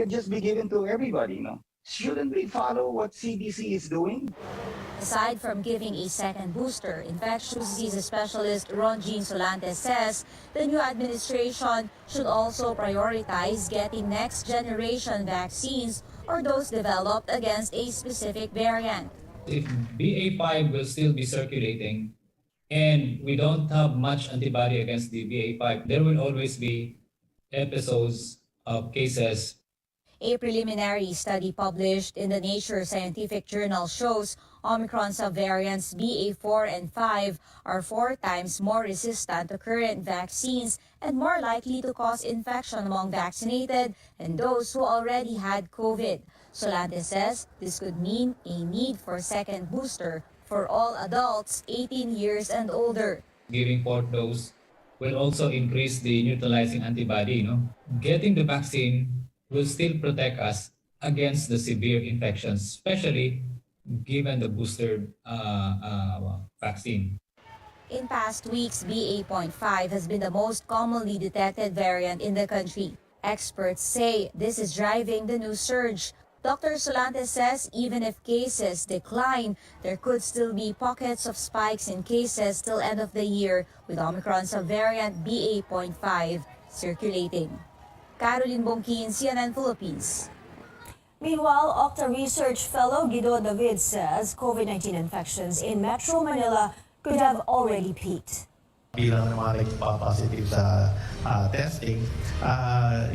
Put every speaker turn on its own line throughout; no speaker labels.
could just be given to everybody, no? Shouldn't we follow what CDC is doing?
Aside from giving a second booster, infectious disease specialist Ron Jean Solantes says the new administration should also prioritize getting next-generation vaccines or those developed against a specific variant.
If BA.5 will still be circulating and we don't have much antibody against the BA.5, there will always be episodes of cases.
A preliminary study published in the Nature Scientific Journal shows Omicron subvariants BA4 and 5 are 4 times more resistant to current vaccines and more likely to cause infection among vaccinated and those who already had COVID. Solantes says this could mean a need for second booster for all adults 18 years and older.
Giving fourth dose will also increase the neutralizing antibody. Getting the vaccine will still protect us against the severe infections, especially given the booster vaccine.
In past weeks, BA.5 has been the most commonly detected variant in the country. Experts say this is driving the new surge. Dr. Solantes says even if cases decline, there could still be pockets of spikes in cases till end of the year with Omicron subvariant BA.5 circulating. Caroline Bongkin, CNN Philippines.
Meanwhile, Octa Research Fellow Guido David says COVID-19 infections in Metro Manila could have already peaked.
Bilang ng mga nagpa-positive sa testing,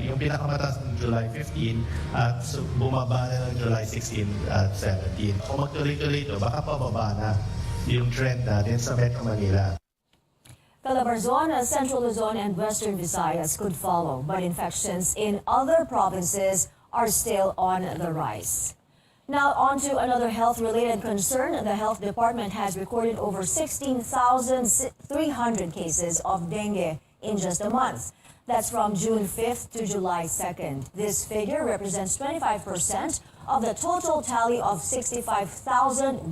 yung pinakamataas ng July 15 at bumaba na ng July 16 at 17. Kung magtuloy-tuloy ito, baka pababa na yung trend natin sa Metro Manila.
Calabarzon, Central Luzon, and Western Visayas could follow, but infections in other provinces are still on the rise. Now on to another health-related concern. The health department has recorded over 16,300 cases of dengue in just a month. That's from June 5th to July 2nd. This figure represents 25% of the total tally of 65,190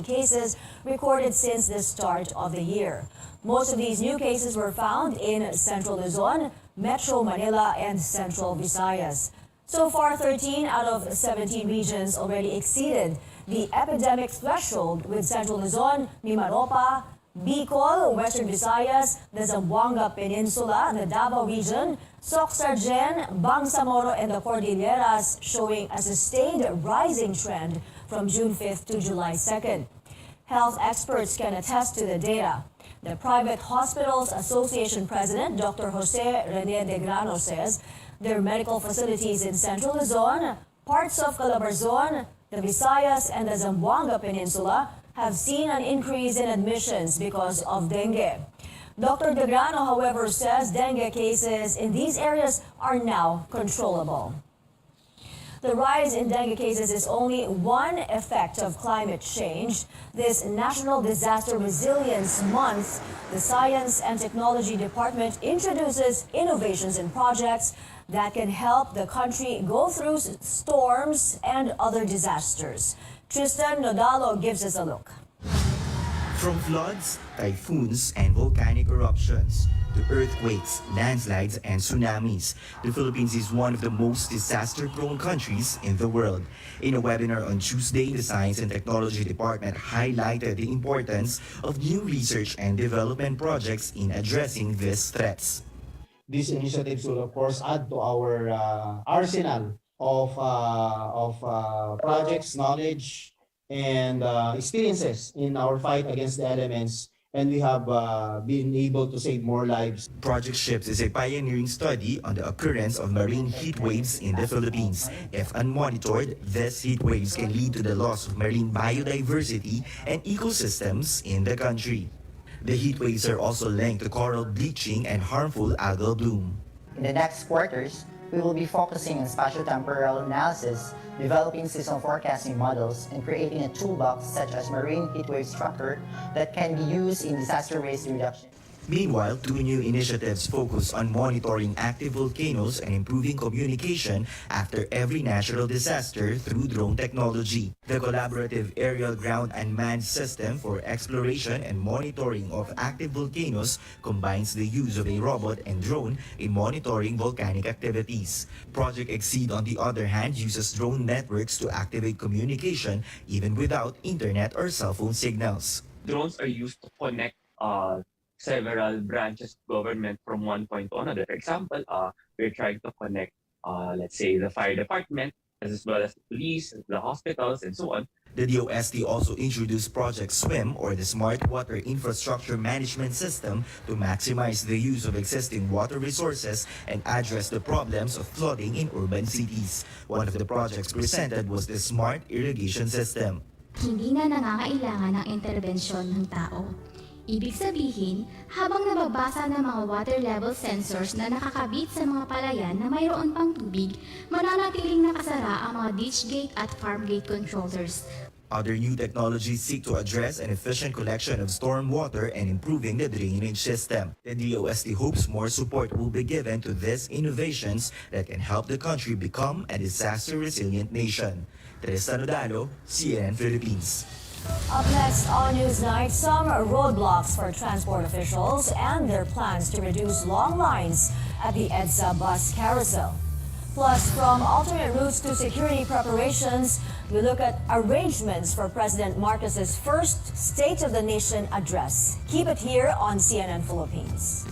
cases recorded since the start of the year. Most of these new cases were found in Central Luzon, Metro Manila, and Central Visayas. So far, 13 out of 17 regions already exceeded the epidemic threshold, with Central Luzon, Mimaropa, Bicol, Western Visayas, the Zamboanga Peninsula, the Davao region, Soc-Sargen, Bangsamoro, and the Cordilleras showing a sustained rising trend from June 5th to July 2nd. Health experts can attest to the data. The Private Hospitals Association President, Dr. Jose Rene de Grano, says their medical facilities in Central Luzon, parts of Calabarzon, the Visayas, and the Zamboanga Peninsula have seen an increase in admissions because of dengue. Dr. De Grano, however, says dengue cases in these areas are now controllable. The rise in dengue cases is only one effect of climate change. This National Disaster Resilience Month, the Science and Technology Department introduces innovations and projects that can help the country go through storms and other disasters. Tristan Nodalo gives us a look.
From floods, typhoons, and volcanic eruptions to earthquakes, landslides, and tsunamis, the Philippines is one of the most disaster-prone countries in the world. In a webinar on Tuesday, the Science and Technology Department highlighted the importance of new research and development projects in addressing these threats.
These initiatives will, of course, add to our arsenal of projects, knowledge, and experiences in our fight against the elements, and we have been able to save more lives.
Project SHIPS is a pioneering study on the occurrence of marine heat waves in the Philippines. If unmonitored, these heat waves can lead to the loss of marine biodiversity and ecosystems in the country. The heat waves are also linked to coral bleaching and harmful algal bloom.
In the next quarters, we will be focusing on spatio-temporal analysis, developing seasonal forecasting models, and creating a toolbox such as marine heatwave tracker that can be used in disaster risk reduction.
Meanwhile, 2 new initiatives focus on monitoring active volcanoes and improving communication after every natural disaster through drone technology. The collaborative aerial ground unmanned system for exploration and monitoring of active volcanoes combines the use of a robot and drone in monitoring volcanic activities. Project Exceed, on the other hand, uses drone networks to activate communication even without internet or cell phone signals.
Drones are used to connect several branches of government from one point to another. For example, we're trying to connect, let's say, the fire department, as well as the police, the hospitals, and so on.
The DOST also introduced Project SWIM, or the Smart Water Infrastructure Management System, to maximize the use of existing water resources and address the problems of flooding in urban cities. One of the projects presented was the Smart Irrigation System.
Hindi na nangangailangan ng interbensyon ng tao. Ibig sabihin, habang nababasa ng mga water level sensors na nakakabit sa mga palayan na mayroon pang tubig, mananatiling nakasara ang mga ditch gate at farm gate controllers.
Other new technologies seek to address an efficient collection of storm water and improving the drainage system. The DOST hopes more support will be given to these innovations that can help the country become a disaster-resilient nation. Teresa Nodalo, CNN Philippines.
Up next on Newsnight, some roadblocks for transport officials and their plans to reduce long lines at the EDSA bus carousel. Plus, from alternate routes to security preparations, we look at arrangements for President Marcos's first State of the Nation address. Keep it here on CNN Philippines.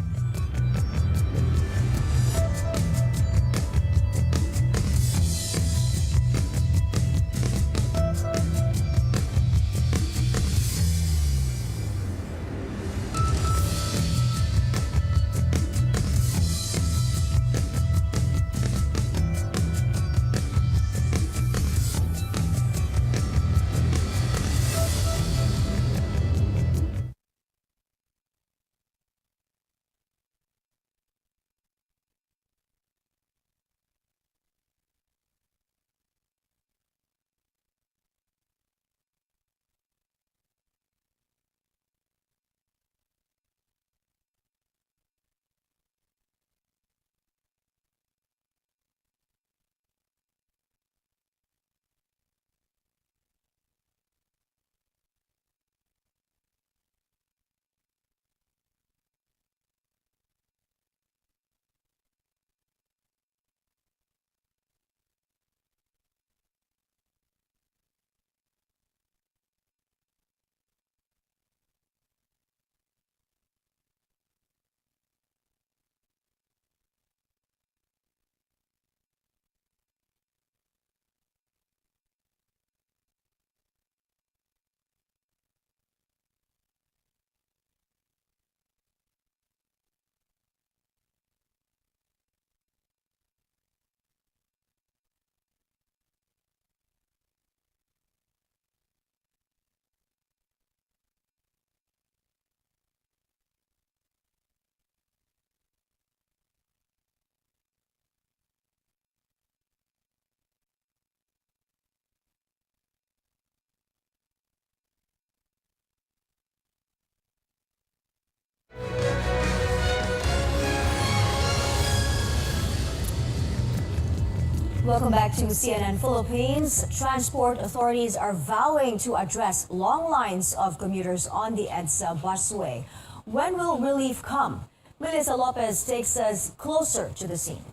Welcome back to CNN Philippines. Transport authorities are vowing to address long lines of commuters on the EDSA busway. When will relief come? Melissa Lopez takes us closer to the scene.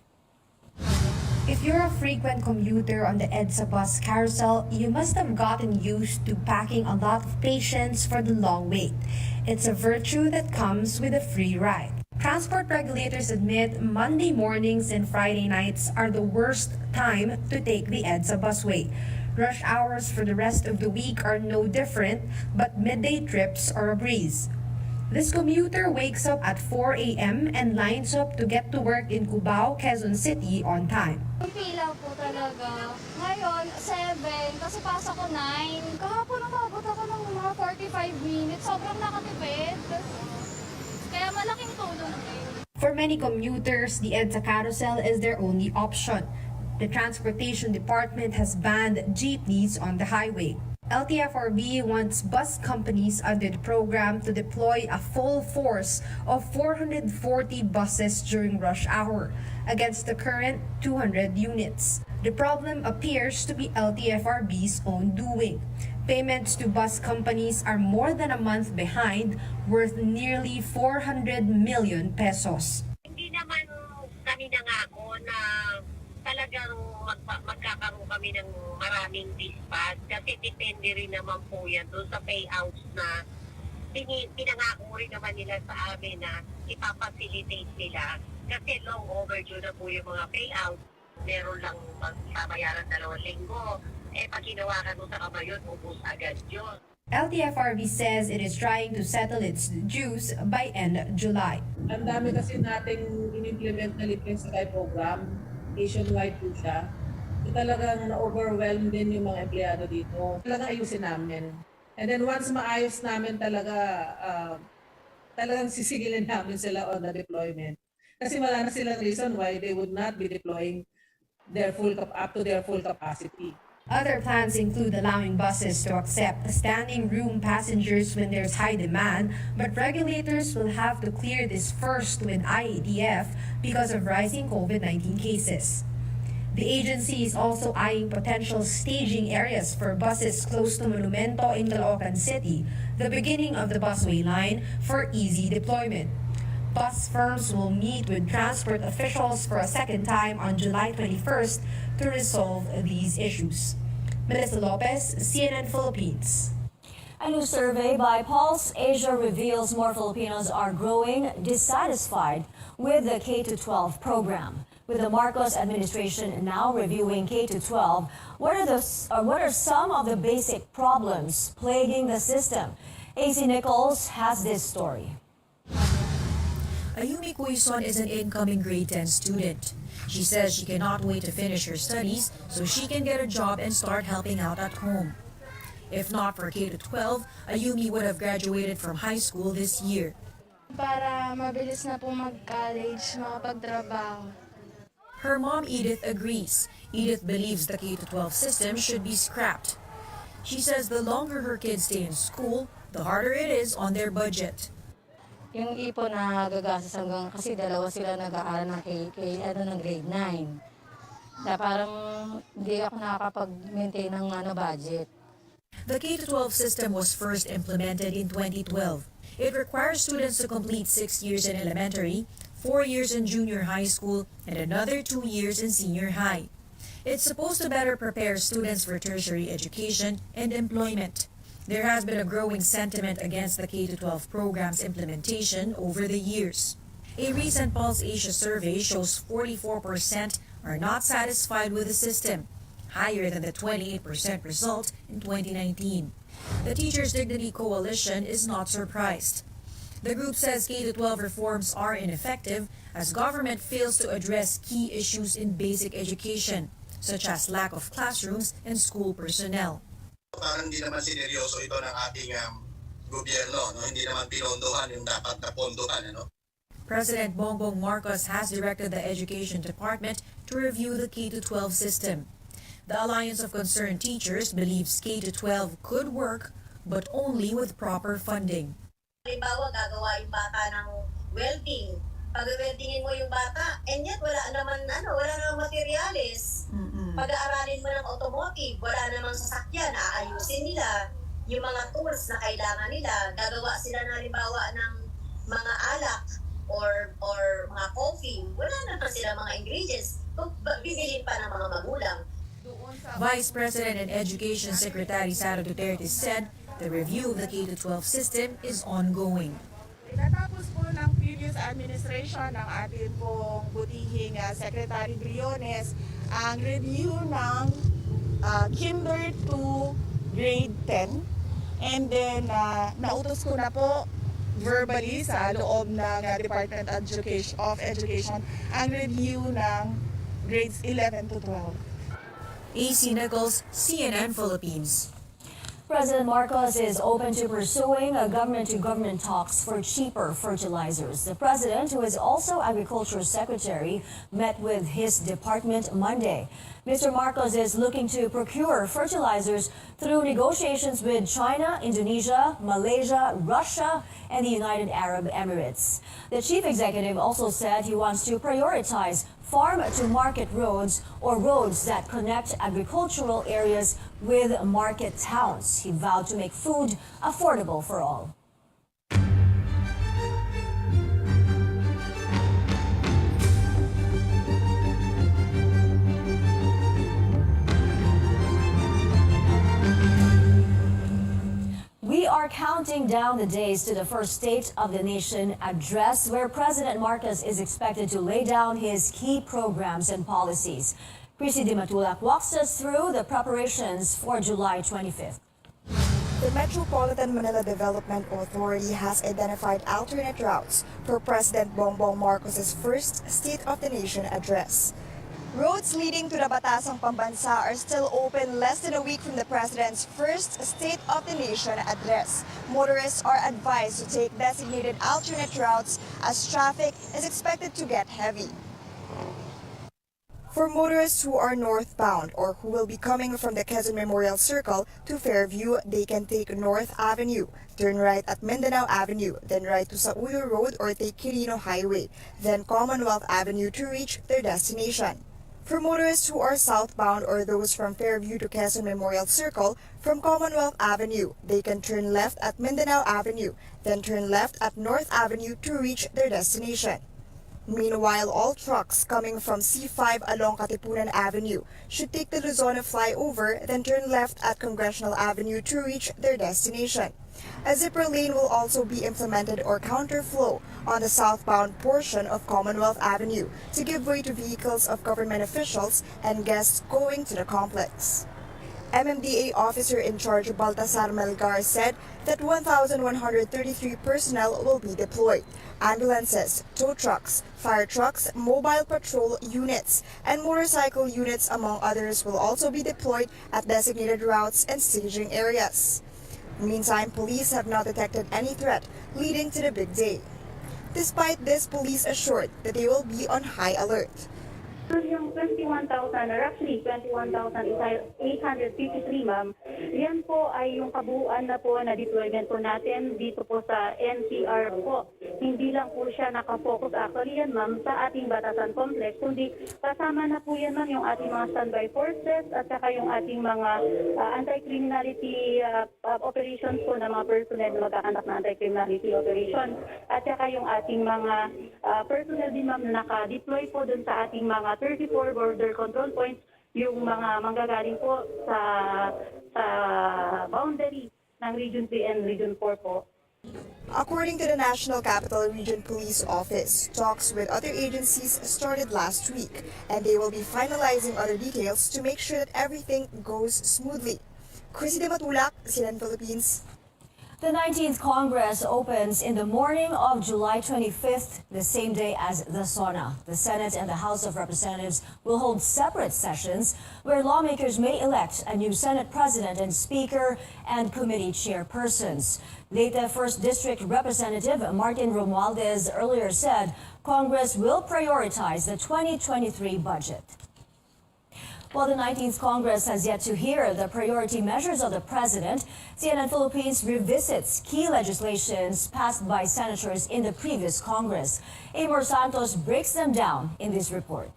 If you're a frequent commuter on the EDSA bus carousel, you must have gotten used to packing a lot of patience for the long wait. It's a virtue that comes with a free ride. Transport regulators admit Monday mornings and Friday nights are the worst time to take the EDSA busway. Rush hours for the rest of the week are no different, but midday trips are a breeze. This commuter wakes up at 4 a.m. and lines up to get to work in Cubao, Quezon City on time.
Ang pila po talaga. Ngayon, 7, kasi pasok ko 9. Kahapon umabot ako ng mga 45 minutes. Sobrang nakatipid. Kaya malaking tulong eh.
For many commuters, the EDSA carousel is their only option. The Transportation Department has banned jeepneys on the highway. LTFRB wants bus companies under the program to deploy a full force of 440 buses during rush hour against the current 200 units. The problem appears to be LTFRB's own doing. Payments to bus companies are more than a month behind, worth nearly 400 million pesos.
Hindi naman kami nangako na talagang magkakaroon kami ng maraming dispatch kasi depende rin naman po yan doon sa payouts na pinangako rin naman nila sa amin na ipapacilitate nila kasi long overdue na po yung mga payouts. Meron lang magbabayaran 2 linggo. Pag ginawa ka doon sa kabayon, ubus agad yun.
LTFRB says it is trying to settle its dues by end July.
Ang dami kasi nating in-implement na libre sakay program, nationwide po siya. So talagang na-overwhelm din yung mga empleyado dito. Talagang ayusin namin. And then once maayos namin talagang sisigilin namin sila on the deployment. Kasi wala na silang reason why they would not be deploying up to their full capacity.
Other plans include allowing buses to accept standing room passengers when there's high demand, but regulators will have to clear this first with IATF because of rising COVID-19 cases. The agency is also eyeing potential staging areas for buses close to Monumento in Caloocan City, the beginning of the busway line, for easy deployment. Bus firms will meet with transport officials for a second time on July 21st to resolve these issues. Melissa Lopez, CNN Philippines.
A new survey by Pulse Asia reveals more Filipinos are growing dissatisfied with the K-12 program. With the Marcos administration now reviewing K-12, what are some of the basic problems plaguing the system? AC Nichols has this story.
Ayumi Quezon is an incoming grade 10 student. She says she cannot wait to finish her studies so she can get a job and start helping out at home. If not for K-12, Ayumi would have graduated from high school this year.
Para mabilis na po mag-college, makapagtrabaho.
Her mom Edith agrees. Edith believes the K-12 system should be scrapped. She says the longer her kids stay in school, the harder it is on their budget.
Yung ipon na gagastos hanggang kasi dalawa sila nag-aaral ng grade 9. Na parang hindi ako nakakapag-maintain ng budget.
The K-12 system was first implemented in 2012. It requires students to complete 6 years in elementary, 4 years in junior high school, and another 2 years in senior high. It's supposed to better prepare students for tertiary education and employment. There has been a growing sentiment against the K-12 program's implementation over the years. A recent Pulse Asia survey shows 44% are not satisfied with the system, higher than the 28% result in 2019. The Teachers' Dignity Coalition is not surprised. The group says K-12 reforms are ineffective as government fails to address key issues in basic education, such as lack of classrooms and school personnel.
Parang hindi naman sineryoso ito ng ating gobyerno, no? Hindi naman pinondohan yung dapat na pondohan, ano?
President Bongbong Marcos has directed the Education Department to review the K-12 system. The Alliance of Concerned Teachers believes K-12 could work, but only with proper funding.
Halimbawa, gagawa yung bata ng welding. Pag-weldingin mo yung bata, and yet wala naman materyales. Pag-aaralin mo ng automotive, wala namang sasakyan, aayusin nila yung mga tools na kailangan nila. Gagawa sila na halimbawa ng mga alak or mga coffee. Wala naman sila mga ingredients. Bibilin pa ng mga magulang.
Vice President and Education Secretary Sara Duterte said the review of the K-12 system is ongoing.
Natapos po ng previous administration ng ating pong butihing Secretary Briones ang review ng kinder to grade 10, and then nautos ko na po verbally sa loob ng Department of Education ang review ng grades 11 to 12.
AC Nichols, CNN Philippines.
President Marcos is open to pursuing government-to-government talks for cheaper fertilizers. The president, who is also Agriculture Secretary, met with his department Monday. Mr. Marcos is looking to procure fertilizers through negotiations with China, Indonesia, Malaysia, Russia, and the United Arab Emirates. The chief executive also said he wants to prioritize farm-to-market roads, or roads that connect agricultural areas with market towns. He vowed to make food affordable for all. We are counting down the days to the first State of the Nation address, where President Marcos is expected to lay down his key programs and policies. Chrissy Dimatulak walks us through the preparations for July 25th.
The Metropolitan Manila Development Authority has identified alternate routes for President Bongbong Marcos's first State of the Nation address. Roads leading to the Batasang Pambansa are still open less than a week from the President's first State of the Nation address. Motorists are advised to take designated alternate routes as traffic is expected to get heavy. For motorists who are northbound or who will be coming from the Quezon Memorial Circle to Fairview, they can take North Avenue, turn right at Mindanao Avenue, then right to Sauyo Road or take Quirino Highway, then Commonwealth Avenue to reach their destination. For motorists who are southbound or those from Fairview to Quezon Memorial Circle, from Commonwealth Avenue, they can turn left at Mindanao Avenue, then turn left at North Avenue to reach their destination. Meanwhile, all trucks coming from C5 along Katipunan Avenue should take the Luzon flyover, then turn left at Congressional Avenue to reach their destination. A zipper lane will also be implemented or counterflow on the southbound portion of Commonwealth Avenue to give way to vehicles of government officials and guests going to the complex. MMDA officer in charge Baltasar Melgar said that 1,133 personnel will be deployed. Ambulances, tow trucks, fire trucks, mobile patrol units, and motorcycle units, among others, will also be deployed at designated routes and staging areas. Meantime, police have not detected any threat leading to the big day. Despite this, police assured that they will be on high alert.
Yung 21,000 or actually 21,853 ma'am, yan po ay yung kabuuan na po na deployment po natin dito po sa NCR po. Hindi lang po siya nakafocus actually yan ma'am sa ating Batasan Complex, kundi kasama na po yan ma'am yung ating mga standby forces at saka yung ating mga anti-criminality operations po na mga personnel na magkakandak na anti-criminality operation at saka yung ating mga personnel din ma'am na naka-deploy po dun sa ating mga 34 border control points, yung mga manggagaling po sa boundary ng Region 3 and Region 4 po.
According to the National Capital Region Police Office, talks with other agencies started last week, and they will be finalizing other details to make sure that everything goes smoothly. Chrissy Dimatulak, CNN Philippines.
The 19th Congress opens in the morning of July 25th, the same day as the SONA. The Senate and the House of Representatives will hold separate sessions where lawmakers may elect a new Senate President and Speaker and committee chairpersons. Leyte 1st District Representative Martin Romualdez earlier said Congress will prioritize the 2023 budget. While the 19th Congress has yet to hear the priority measures of the President, CNN Philippines revisits key legislations passed by senators in the previous Congress. Amor Santos breaks them down in this report.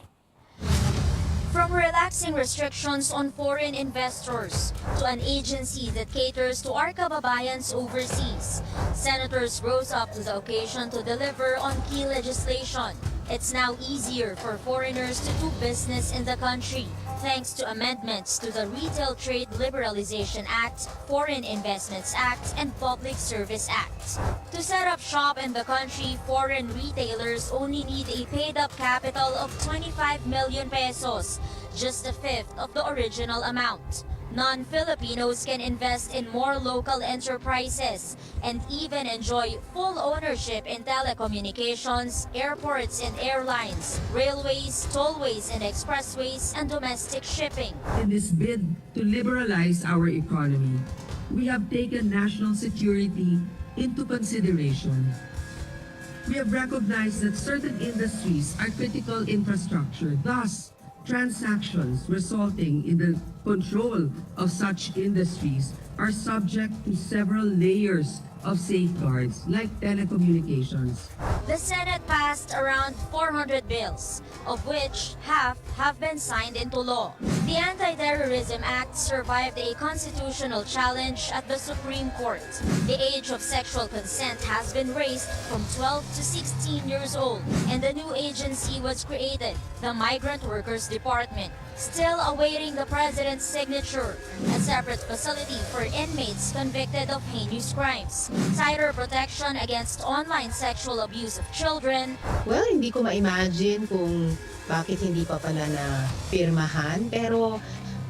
From relaxing restrictions on foreign investors to an agency that caters to our kababayans overseas, senators rose up to the occasion to deliver on key legislation. It's now easier for foreigners to do business in the country, thanks to amendments to the Retail Trade Liberalization Act, Foreign Investments Act, and Public Service Act. To set up shop in the country, foreign retailers only need a paid-up capital of 25 million pesos, just a fifth of the original amount. Non-Filipinos can invest in more local enterprises and even enjoy full ownership in telecommunications, airports and airlines, railways, tollways and expressways, and domestic shipping.
In this bid to liberalize our economy, we have taken national security into consideration. We have recognized that certain industries are critical infrastructure. Thus, transactions resulting in the control of such industries are subject to several layers of safeguards like telecommunications.
The Senate passed around 400 bills, of which half have been signed into law. The Anti-Terrorism Act survived a constitutional challenge at the Supreme Court. The age of sexual consent has been raised from 12 to 16 years old, and a new agency was created, the Migrant Workers Department, still awaiting the President's signature, a separate facility for inmates convicted of heinous crimes, tighter protection against online sexual abuse of children.
Well, hindi ko ma-imagine kung bakit hindi pa pala na pirmahan, pero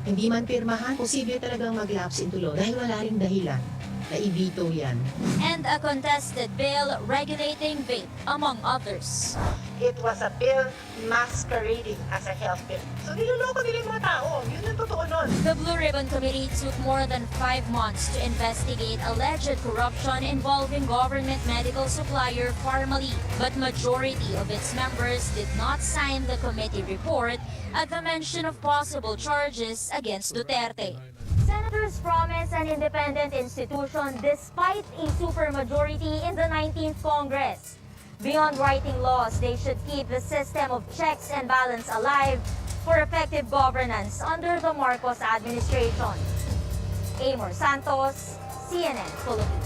hindi man pirmahan, posible talagang mag-lapse into law dahil wala ring dahilan na i-veto yan.
And a contested bill regulating vape, among others.
It was a bill masquerading as a health bill. So niloloko nila yung mga tao. Yun ang totoo nun.
The Blue Ribbon Committee took more than 5 months to investigate alleged corruption involving government medical supplier Pharmally, but majority of its members did not sign the committee report at the mention of possible charges against Duterte. Senators promise an independent institution despite a supermajority in the 19th Congress. Beyond writing laws, they should keep the system of checks and balance alive for effective governance under the Marcos administration. Amor Santos, CNN Philippines.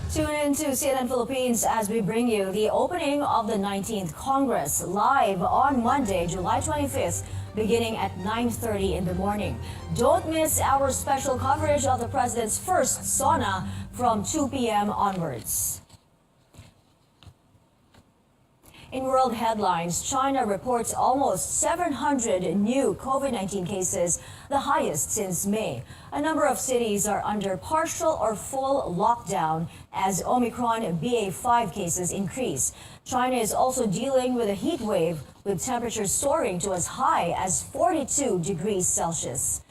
Tune in to CNN Philippines as we bring you the opening of the 19th Congress live on Monday, July 25th, beginning at 9:30 in the morning. Don't miss our special coverage of the President's first SONA from 2 p.m. onwards. In world headlines, China reports almost 700 new COVID-19 cases, the highest since May. A number of cities are under partial or full lockdown as Omicron BA.5 cases increase. China is also dealing with a heat wave, with temperatures soaring to as high as 42 degrees Celsius.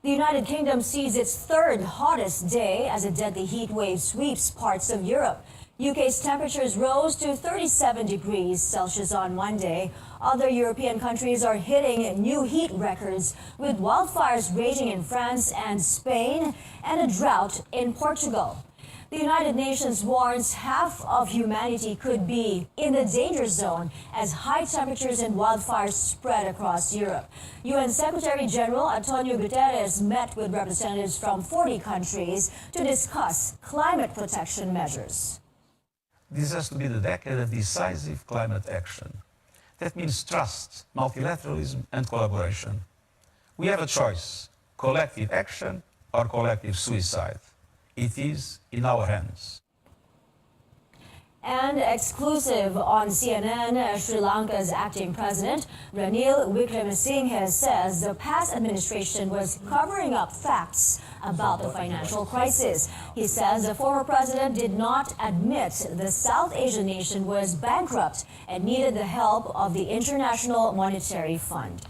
The United Kingdom sees its third hottest day as a deadly heat wave sweeps parts of Europe. UK's temperatures rose to 37 degrees Celsius on Monday. Other European countries are hitting new heat records, with wildfires raging in France and Spain and a drought in Portugal. The United Nations warns half of humanity could be in the danger zone as high temperatures and wildfires spread across Europe. UN Secretary General Antonio Guterres met with representatives from 40 countries to discuss climate protection measures.
This has to be the decade of decisive climate action. That means trust, multilateralism, and collaboration. We have a choice: collective action or collective suicide. It is in our hands.
And exclusive on CNN, Sri Lanka's acting president, Ranil Wickremesinghe, says the past administration was covering up facts about the financial crisis. He says the former president did not admit the South Asian nation was bankrupt and needed the help of the International Monetary Fund.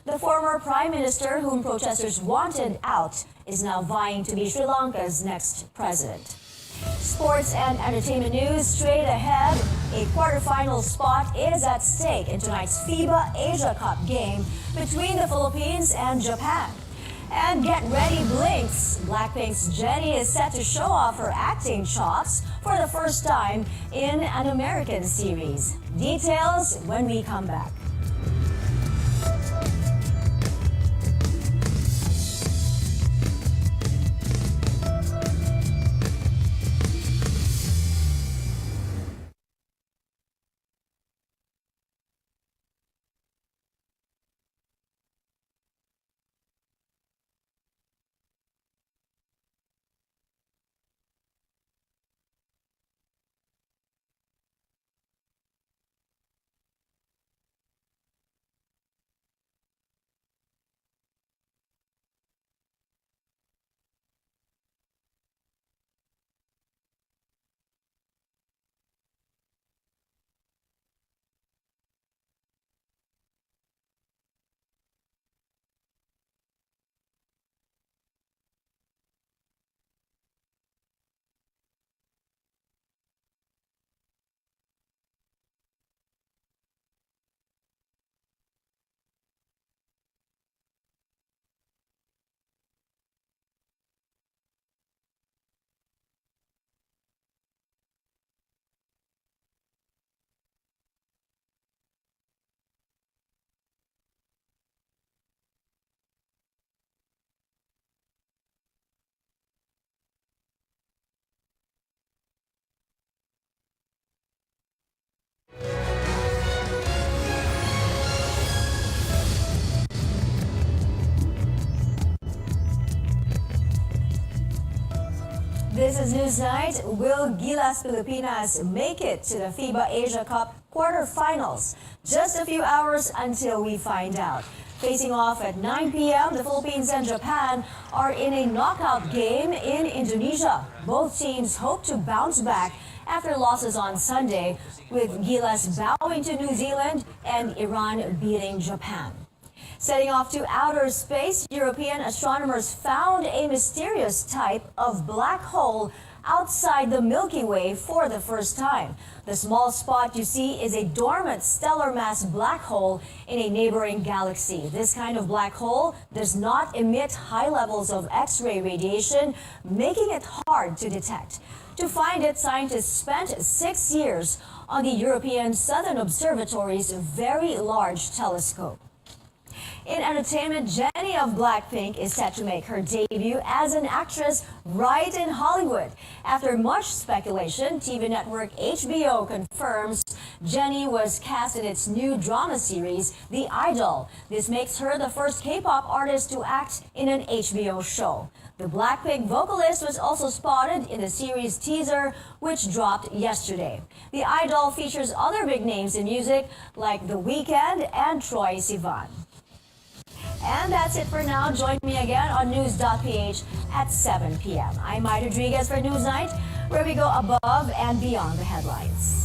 The former prime minister, whom protesters wanted out, is now vying to be Sri Lanka's next president. Sports and entertainment news straight ahead. A quarterfinal spot is at stake in tonight's FIBA Asia Cup game between the Philippines and Japan. And get ready, Blinks! Blackpink's Jennie is set to show off her acting chops for the first time in an American series. Details when we come back. This is Newsnight. Will Gilas Pilipinas make it to the FIBA Asia Cup quarterfinals? Just a few hours until we find out. Facing off at 9 p.m., the Philippines and Japan are in a knockout game in Indonesia. Both teams hope to bounce back after losses on Sunday, with Gilas bowing to New Zealand and Iran beating Japan. Setting off to outer space, European astronomers found a mysterious type of black hole outside the Milky Way for the first time. The small spot you see is a dormant stellar mass black hole in a neighboring galaxy. This kind of black hole does not emit high levels of X-ray radiation, making it hard to detect. To find it, scientists spent 6 years on the European Southern Observatory's Very Large Telescope. In entertainment, Jennie of Blackpink is set to make her debut as an actress right in Hollywood. After much speculation, TV network HBO confirms Jennie was cast in its new drama series, The Idol. This makes her the first K-pop artist to act in an HBO show. The Blackpink vocalist was also spotted in the series teaser, which dropped yesterday. The Idol features other big names in music like The Weeknd and Troye Sivan. And that's it for now. Join me again on News.ph at 7 p.m. I'm Mai Rodriguez for Newsnight, where we go above and beyond the headlines.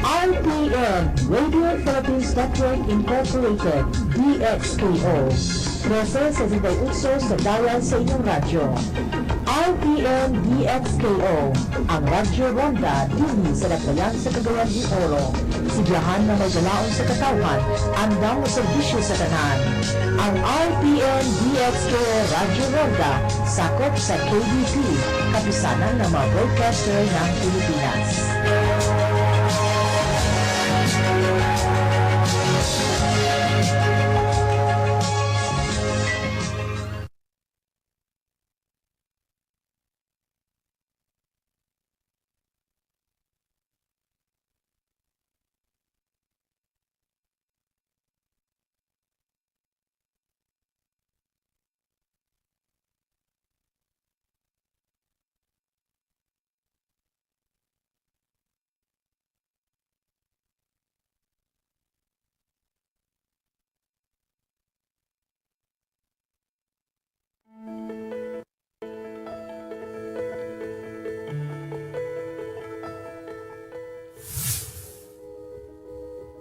RPN, Radio Philippines Network Incorporated, DXPO. 13-61 sa dial sa inyong radyo. RPN DXKO, ang Radyo Ronda din sa Laglayan sa Cagayan de Oro. Sibiyahan na may galaon sa katawan, andang serbisyo sa tanan. Ang RPN DXKO Radyo Ronda, sakop sa KBP, kapisanan ng mga broadcaster ng Pilipinas.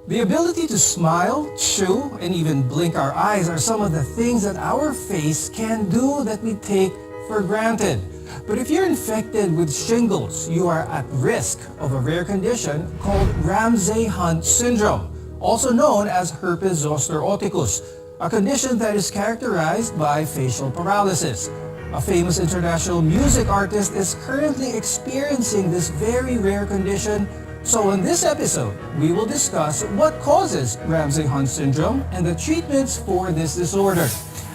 The ability to smile, chew, and even blink our eyes are some of the things that our face can do that we take for granted. But if you're infected with shingles, you are at risk of a rare condition called Ramsay-Hunt syndrome, also known as herpes zoster oticus, a condition that is characterized by facial paralysis. A famous international music artist is currently experiencing this very rare condition. So in this episode, we will discuss what causes Ramsay-Hunt syndrome and the treatments for this disorder.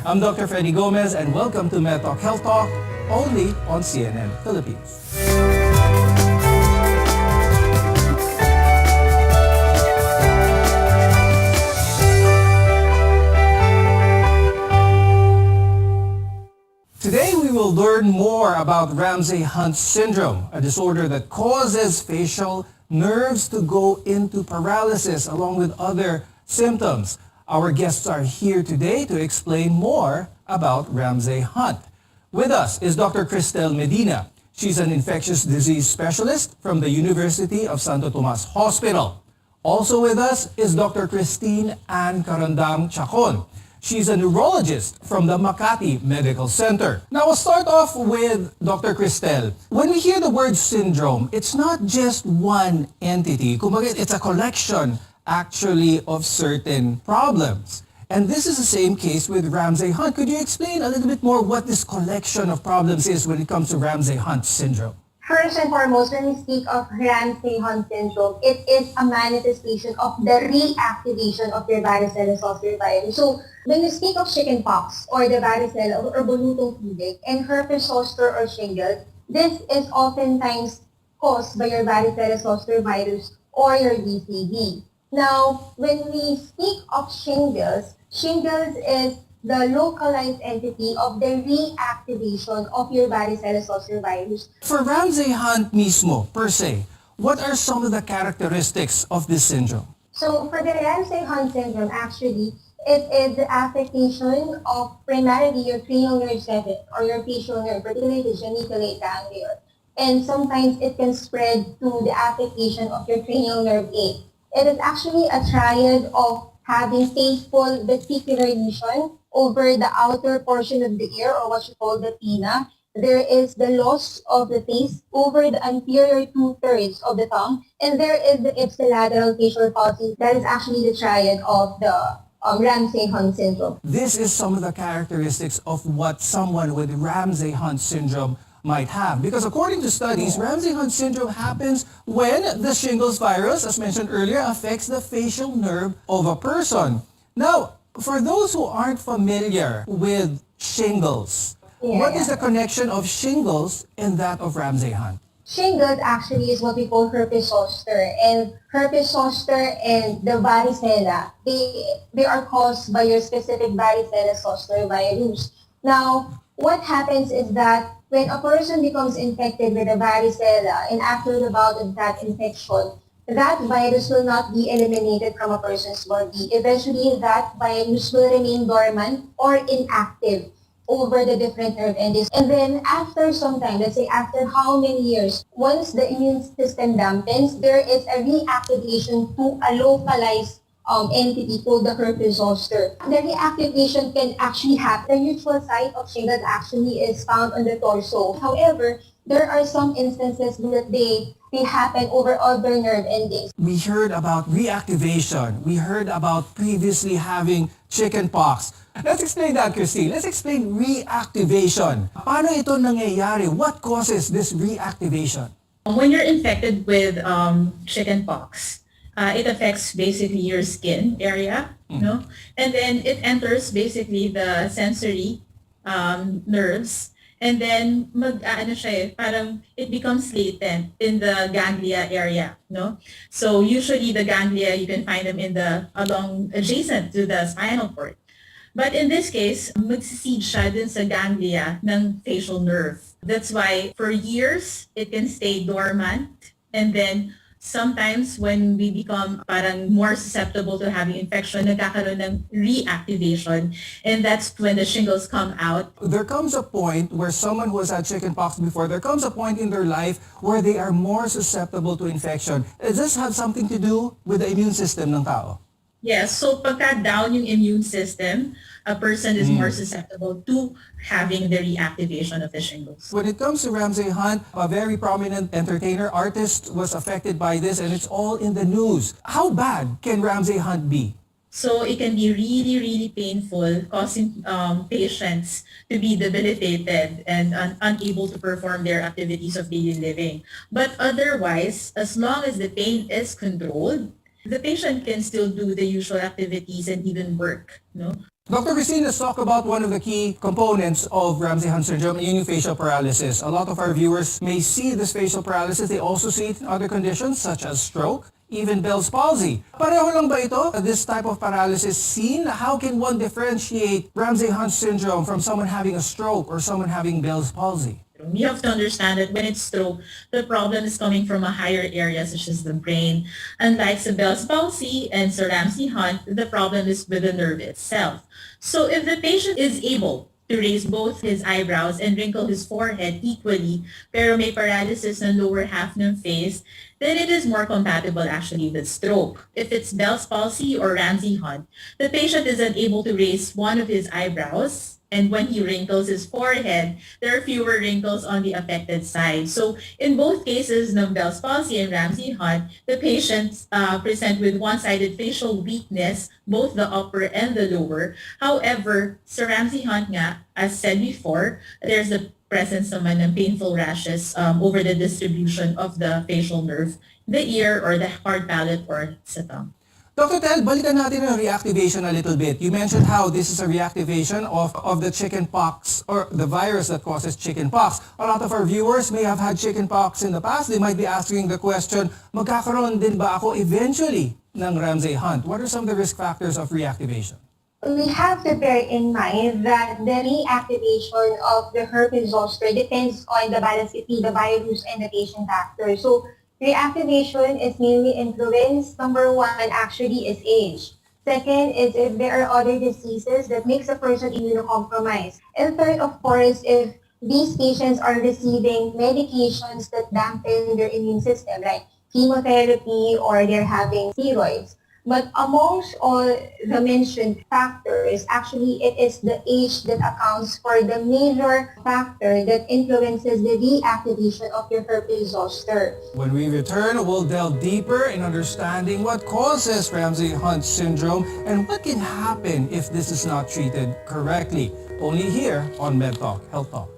I'm Dr. Freddy Gomez and welcome to MedTalk Health Talk, only on CNN Philippines. Today we will learn more about Ramsay-Hunt syndrome, a disorder that causes facial nerves to go into paralysis along with other symptoms. Our guests are here today to explain more about Ramsay-Hunt. With us is Dr. Cristel Medina. She's an infectious disease specialist from the University of Santo Tomas Hospital. Also with us is Dr. Christine Ann Carandang Chacon. She's a neurologist from the Makati Medical Center. Now, we'll start off with Dr. Cristel. When we hear the word syndrome, it's not just one entity. Kumbaga, it's a collection, actually, of certain problems. And this is the same case with Ramsay-Hunt. Could you explain a little bit more what this collection of problems is when it comes to Ramsay-Hunt syndrome?
First and foremost, when we speak of Ramsay-Hunt syndrome, it is a manifestation of the reactivation of your varicella zoster virus. So, when we speak of chickenpox or the varicella or balutong tubig and herpes zoster or shingles, this is oftentimes caused by your varicella zoster virus or your VZV. Now, when we speak of shingles, shingles is the localized entity of the reactivation of your varicella zoster virus.
For Ramsay-Hunt mismo, per se, what are some of the characteristics of this syndrome?
So, for the Ramsay-Hunt syndrome, actually, it is the affectation of primarily your cranial nerve 7 or your facial nerve, particularly the geniculate ganglion. And sometimes it can spread to the affectation of your cranial nerve 8. It is actually a triad of having painful vesicular lesion over the outer portion of the ear, or what you call the pinna. There is the loss of the taste over the anterior 2/3 of the tongue, and there is the ipsilateral facial palsy. That is actually the triad of the Ramsay-Hunt syndrome.
This is some of the characteristics of what someone with Ramsay-Hunt syndrome might have. Because according to studies, Ramsay-Hunt syndrome happens when the shingles virus, as mentioned earlier, affects the facial nerve of a person. Now, for those who aren't familiar with shingles, what is the connection of shingles and that of Ramsay-Hunt?
Shingles actually is what we call herpes zoster, and herpes zoster and the varicella, they are caused by your specific varicella zoster virus. Now, what happens is that when a person becomes infected with a varicella and after the bout of that infection, that virus will not be eliminated from a person's body. Eventually, that virus will remain dormant or inactive over the different nerve endings. And then after some time, let's say after how many years, once the immune system dampens, there is a reactivation to a localized entity called the herpes zoster. The reactivation can actually happen. The usual site of shingles actually is found on the torso. However, there are some instances that they happen over other nerve endings.
We heard about reactivation. We heard about previously having chickenpox. Let's explain that, Christine. Let's explain reactivation. Paano ito nangyayari? What causes this reactivation?
When you're infected with chickenpox, it affects basically your skin area, no? And then it enters basically the sensory nerves. And then parang it becomes latent in the ganglia area, no? So usually the ganglia, you can find them adjacent to the spinal cord. But in this case, magsiseed siya dun sa ganglia ng facial nerve. That's why for years, it can stay dormant. And then sometimes when we become parang more susceptible to having infection, nagkakaroon ng reactivation. And that's when the shingles come out.
There comes a point where someone who has had chickenpox before, there comes a point in their life where they are more susceptible to infection. Does this have something to do with the immune system ng tao?
Yes, so pagka down yung immune system, a person is more susceptible to having the reactivation of the shingles.
When it comes to Ramsay-Hunt, a very prominent entertainer, artist was affected by this and it's all in the news. How bad can Ramsay-Hunt be?
So it can be really, really painful, causing patients to be debilitated and unable to perform their activities of daily living. But otherwise, as long as the pain is controlled, the patient can still do the usual activities and even work, no?
Dr. Christine, let's talk about one of the key components of Ramsay-Hunt syndrome, yung facial paralysis. A lot of our viewers may see this facial paralysis. They also see it in other conditions such as stroke, even Bell's palsy. Pareho lang ba ito, this type of paralysis seen? How can one differentiate Ramsay-Hunt syndrome from someone having a stroke or someone having Bell's palsy?
You have to understand that when it's stroke, the problem is coming from a higher area such as the brain. Unlike sa Bell's palsy and sa Ramsay-Hunt, the problem is with the nerve itself. So if the patient is able to raise both his eyebrows and wrinkle his forehead equally, pero may paralysis ng lower half ng face, then it is more compatible actually with stroke. If it's Bell's palsy or Ramsay-Hunt, the patient is unable to raise one of his eyebrows, and when he wrinkles his forehead, there are fewer wrinkles on the affected side. So in both cases ng Bell's palsy and Ramsay-Hunt, the patients present with one-sided facial weakness, both the upper and the lower. However, sa Ramsay-Hunt nga, as said before, there's the presence naman ng painful rashes over the distribution of the facial nerve, the ear or the hard palate or sa tongue.
Dr. Tel, balikan natin ang reactivation a little bit. You mentioned how this is a reactivation of the chickenpox or the virus that causes chickenpox. A lot of our viewers may have had chickenpox in the past. They might be asking the question, magkakaroon din ba ako eventually ng Ramsay-Hunt? What are some of the risk factors of reactivation?
We have to bear in mind that the reactivation of the herpes zoster depends on the balance between the virus and the patient factor. So reactivation is mainly influenced. Number one actually is age. Second is if there are other diseases that makes a person immunocompromised. And third, of course, if these patients are receiving medications that dampen their immune system, like chemotherapy or they're having steroids. But amongst all the mentioned factors, actually it is the age that accounts for the major factor that influences the reactivation of your herpes zoster.
When we return, we'll delve deeper in understanding what causes Ramsay-Hunt syndrome and what can happen if this is not treated correctly. Only here on MedTalk Health Talk.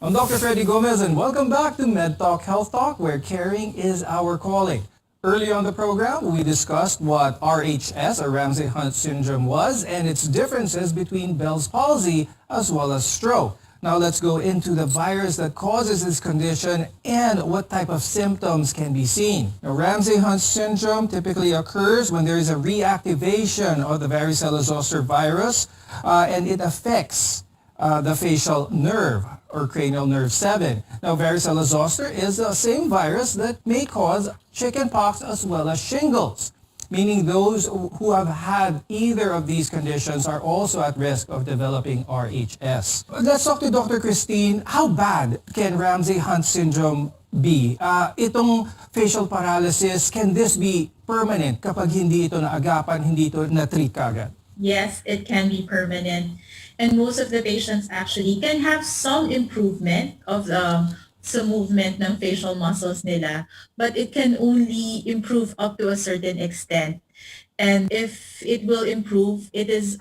I'm Dr. Freddy Gomez and welcome back to MedTalk Health Talk, where caring is our calling. Earlier on the program, we discussed what RHS, or Ramsay-Hunt syndrome, was and its differences between Bell's palsy as well as stroke. Now let's go into the virus that causes this condition and what type of symptoms can be seen. Now, Ramsay-Hunt syndrome typically occurs when there is a reactivation of the varicella zoster virus and it affects the facial nerve or cranial nerve 7. Now, varicella zoster is the same virus that may cause chickenpox as well as shingles, meaning those who have had either of these conditions are also at risk of developing RHS. Let's talk to Dr. Christine. How bad can Ramsay-Hunt syndrome be? Itong facial paralysis, can this be permanent kapag hindi ito naagapan, hindi ito na-treat kagad?
Yes, it can be permanent. And most of the patients actually can have some improvement of sa movement ng facial muscles nila, but it can only improve up to a certain extent. And if it will improve, it is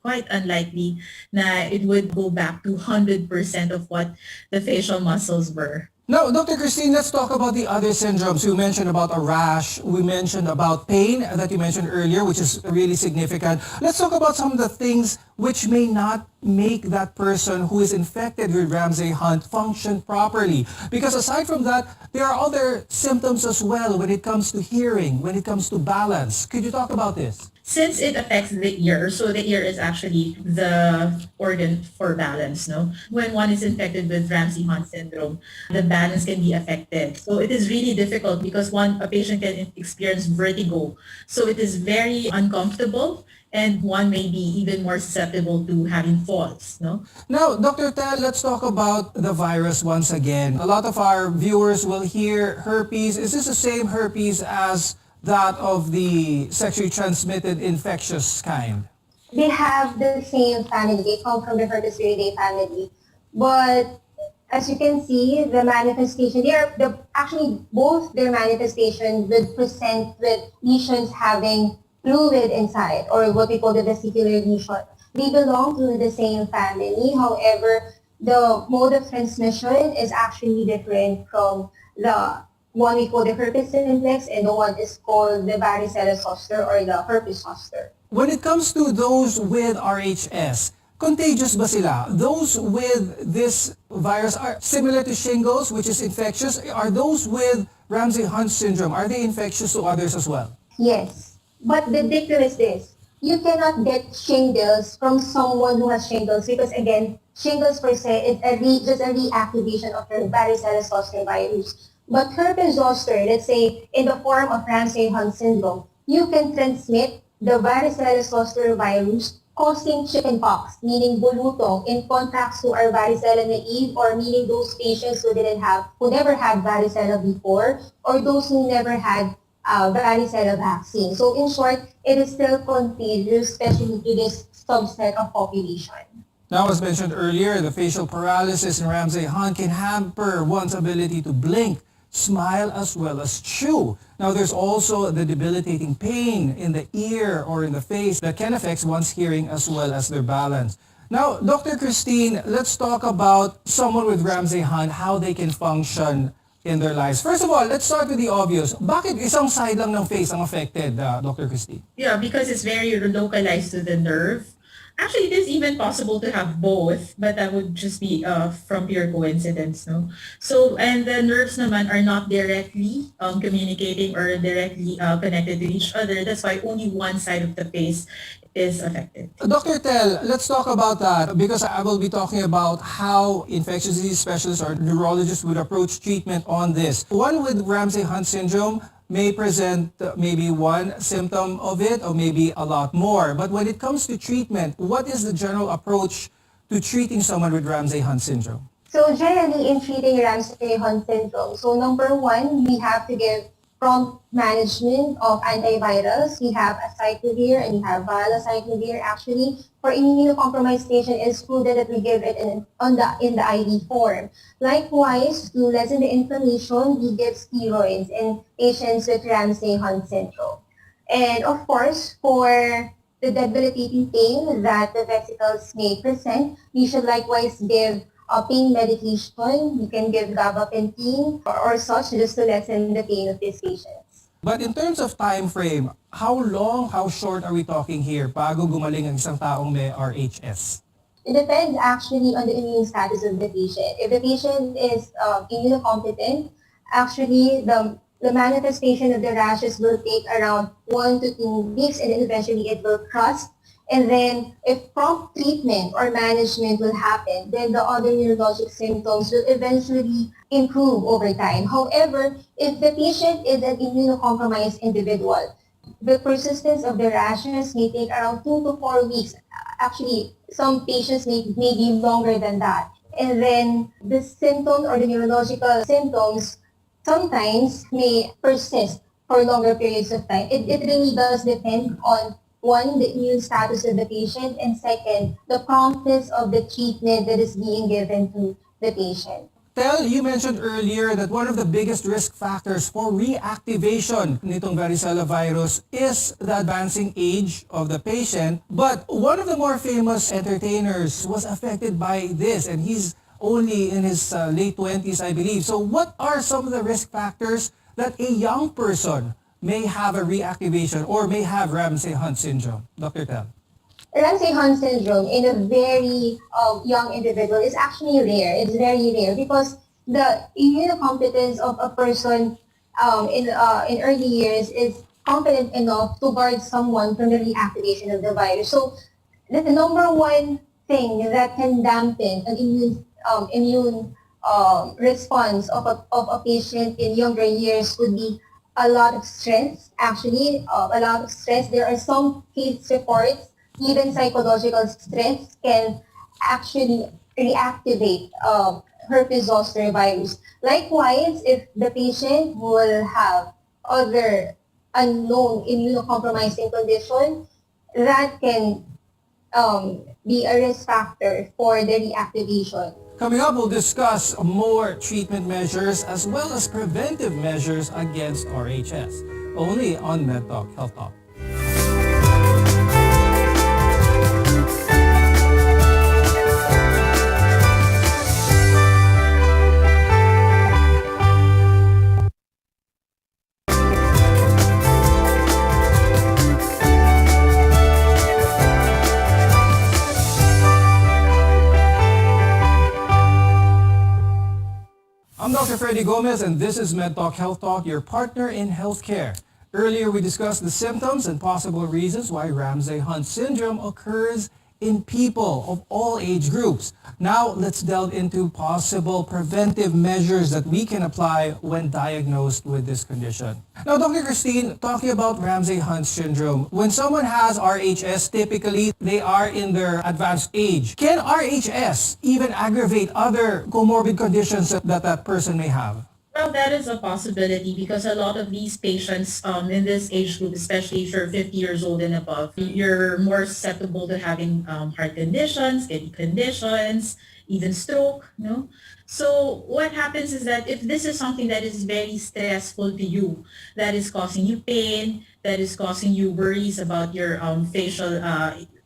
quite unlikely na it would go back to 100% of what the facial muscles were.
Now, Dr. Christine, let's talk about the other syndromes. You mentioned about a rash. We mentioned about pain that you mentioned earlier, which is really significant. Let's talk about some of the things which may not make that person who is infected with Ramsay-Hunt function properly. Because aside from that, there are other symptoms as well when it comes to hearing, when it comes to balance. Could you talk about this?
Since it affects the ear, so the ear is actually the organ for balance, no? When one is infected with Ramsay-Hunt syndrome, the balance can be affected. So it is really difficult because a patient can experience vertigo. So it is very uncomfortable and one may be even more susceptible to having falls, no?
Now, Dr. Tel, let's talk about the virus once again. A lot of our viewers will hear herpes. Is this the same herpes as that of the sexually transmitted infectious kind?
They have the same family. They come from the Herpesviridae family. But as you can see, the manifestation, both their manifestation would present with lesions having fluid inside, or what we call the vesicular lesion. They belong to the same family. However, the mode of transmission is actually different from the one we call the herpes simplex, and the one is called the varicella zoster or the herpes zoster.
When it comes to those with RHS, contagious ba sila? Those with this virus are similar to shingles, which is infectious. Are those with Ramsay-Hunt syndrome, are they infectious to others as well?
Yes. But the dictum is this. you cannot get shingles from someone who has shingles because again, shingles per se is just a reactivation of the varicella zoster virus. But herpes zoster, let's say in the form of Ramsay-Hunt syndrome, you can transmit the varicella zoster virus causing chickenpox, meaning bulutong, in contrast to our varicella naive, or meaning those patients who never had varicella before, or those who never had varicella vaccine. So in short, it is still contagious, especially to this subset of population.
Now, as mentioned earlier, the facial paralysis in Ramsay-Hunt can hamper one's ability to blink, smile, as well as chew. Now, there's also the debilitating pain in the ear or in the face that can affect one's hearing as well as their balance. Now, Dr. Christine, let's talk about someone with Ramsay-Hunt, how they can function in their lives. First of all, let's start with the obvious. Bakit isang side lang ng face ang affected, Dr. Christine?
Yeah, because it's very localized to the nerve. Actually, it is even possible to have both, but that would just be from pure coincidence, no? So, and the nerves naman are not directly communicating or directly connected to each other. That's why only one side of the face is affected.
Dr. Tel, let's talk about that because I will be talking about how infectious disease specialists or neurologists would approach treatment on this. One with Ramsay-Hunt syndrome may present maybe one symptom of it or maybe a lot more. But when it comes to treatment, what is the general approach to treating someone with Ramsay-Hunt syndrome?
So generally in treating Ramsay-Hunt syndrome, so number one, we have to give prompt management of antivirals. We have acyclovir and we have valacyclovir. Actually, for immunocompromised patient, it's prudent that we give it in the IV form. Likewise, to lessen the inflammation, we give steroids in patients with Ramsay-Hunt syndrome. And of course, for the debilitating pain that the vesicles may present, we should likewise give pain medication. We can give gabapentin or such just to lessen the pain of these patients.
But in terms of time frame, how long, how short are we talking here bago gumaling ang isang taong may RHS?
It depends actually on the immune status of the patient. If the patient is immunocompetent, actually the manifestation of the rashes will take around 1 to 2 weeks and then eventually it will crust. And then if prompt treatment or management will happen, then the other neurologic symptoms will eventually improve over time. However, if the patient is an immunocompromised individual, the persistence of the rashes may take around 2 to 4 weeks. Actually, some patients may be longer than that. And then the symptoms or the neurological symptoms sometimes may persist for longer periods of time. It really does depend on one, the immune status of the patient, and second, the promptness of the treatment that is being given to the patient.
Tel, you mentioned earlier that one of the biggest risk factors for reactivation nitong varicella virus is the advancing age of the patient. But one of the more famous entertainers was affected by this, and he's only in his late 20s, I believe. So what are some of the risk factors that a young person may have a reactivation or may have Ramsay-Hunt syndrome? Dr. Tel.
Ramsay-Hunt syndrome in a very young individual is actually rare. It's very rare because the immunocompetence of a person in early years is competent enough to guard someone from the reactivation of the virus. So the number one thing that can dampen an immune response of a patient in younger years would be a lot of stress. Actually, a lot of stress. There are some case reports, even psychological stress can actually reactivate herpes zoster virus. Likewise, if the patient will have other unknown immunocompromising condition, that can be a risk factor for the reactivation.
Coming up, we'll discuss more treatment measures as well as preventive measures against RHS. Only on MedTalk Health Talk. I'm Dr. Freddy Gomez, and this is MedTalk Health Talk, your partner in healthcare. Earlier, we discussed the symptoms and possible reasons why Ramsay-Hunt syndrome occurs in people of all age groups. Now, let's delve into possible preventive measures that we can apply when diagnosed with this condition. Now, Dr. Christine, talking about Ramsay-Hunt syndrome, when someone has RHS, typically they are in their advanced age. Can RHS even aggravate other comorbid conditions that person may have?
Well, that is a possibility because a lot of these patients in this age group, especially if you're 50 years old and above, you're more susceptible to having heart conditions, kidney conditions, even stroke, So what happens is that if this is something that is very stressful to you, that is causing you pain, that is causing you worries about your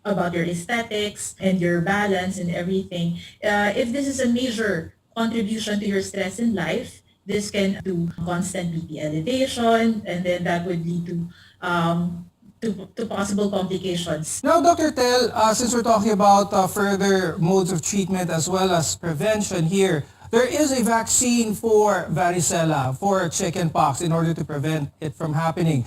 about your aesthetics and your balance and everything, if this is a major contribution to your stress in life, this can do constant BP elevation, and then that would lead to possible complications.
Now, Dr. Tel, since we're talking about further modes of treatment as well as prevention here, there is a vaccine for varicella, for chickenpox, in order to prevent it from happening.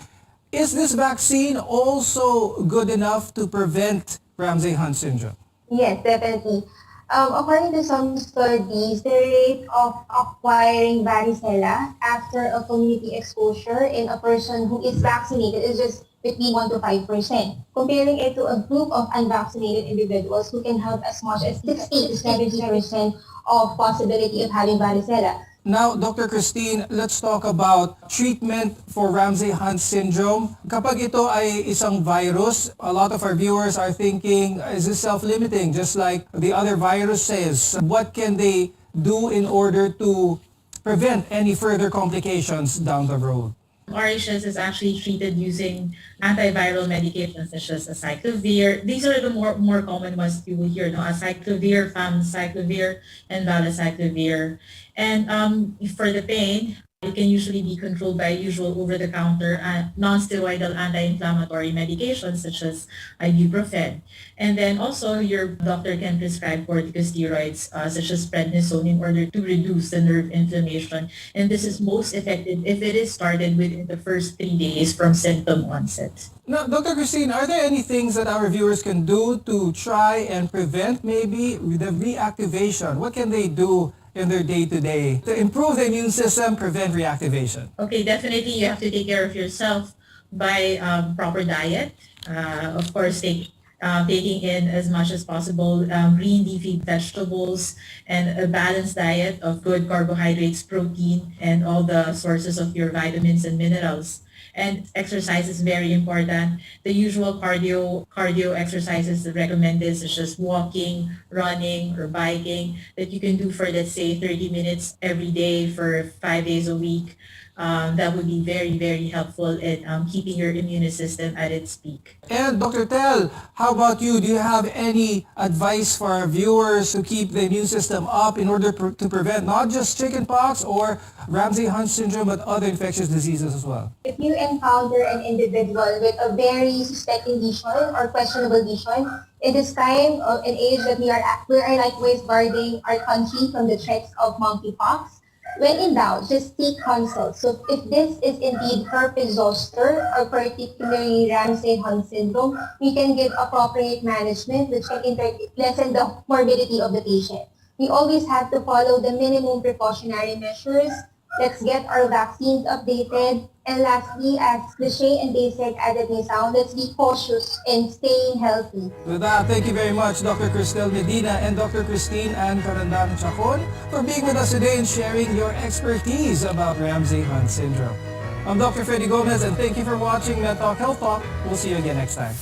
Is this vaccine also good enough to prevent Ramsay-Hunt syndrome?
Yes, definitely. According to some studies, the rate of acquiring varicella after a community exposure in a person who is vaccinated is just between 1 to 5%, comparing it to a group of unvaccinated individuals who can have as much as 60 to 70% of possibility of having varicella.
Now, Dr. Christine, let's talk about treatment for Ramsay-Hunt syndrome. Kapag ito ay isang virus, a lot of our viewers are thinking, is this self-limiting, just like the other viruses? What can they do in order to prevent any further complications down the road?
RHS is actually treated using antiviral medications such as acyclovir. These are the more common ones you will hear, acyclovir, famciclovir, and valacyclovir. And for the pain, it can usually be controlled by usual over-the-counter non-steroidal anti-inflammatory medications such as ibuprofen. And then also your doctor can prescribe corticosteroids such as prednisone in order to reduce the nerve inflammation. And this is most effective if it is started within the first 3 days from symptom onset.
Now, Dr. Christine, are there any things that our viewers can do to try and prevent maybe the reactivation? What can they do in their day-to-day to improve the immune system, prevent reactivation?
Okay, definitely you have to take care of yourself by proper diet. Of course, taking in as much as possible green leafy vegetables and a balanced diet of good carbohydrates, protein, and all the sources of your vitamins and minerals. And exercise is very important. The usual cardio exercises recommended, such as walking, running, or biking, that you can do for, let's say, 30 minutes every day for 5 days a week. That would be very, very helpful in keeping your immune system at its peak.
And Dr. Tel, how about you? Do you have any advice for our viewers to keep the immune system up in order to prevent not just chickenpox or Ramsay-Hunt syndrome, but other infectious diseases as well?
If you encounter an individual with a very suspected lesion or questionable lesion, in this time of an age that we are likewise guarding our country from the threats of monkeypox, when in doubt, just seek consult. So if this is indeed herpes zoster or particularly Ramsay-Hunt syndrome, we can give appropriate management which can lessen the morbidity of the patient. We always have to follow the minimum precautionary measures. Let's get our vaccines updated. And lastly, as cliche and basic as it may sound, let's be cautious in staying healthy.
With that, thank you very much, Dr. Cristel Medina and Dr. Christine Ann Carandang Chacon, for being with us today and sharing your expertise about Ramsay-Hunt syndrome. I'm Dr. Freddy Gomez, and thank you for watching MedTalk Health Talk. We'll see you again next time.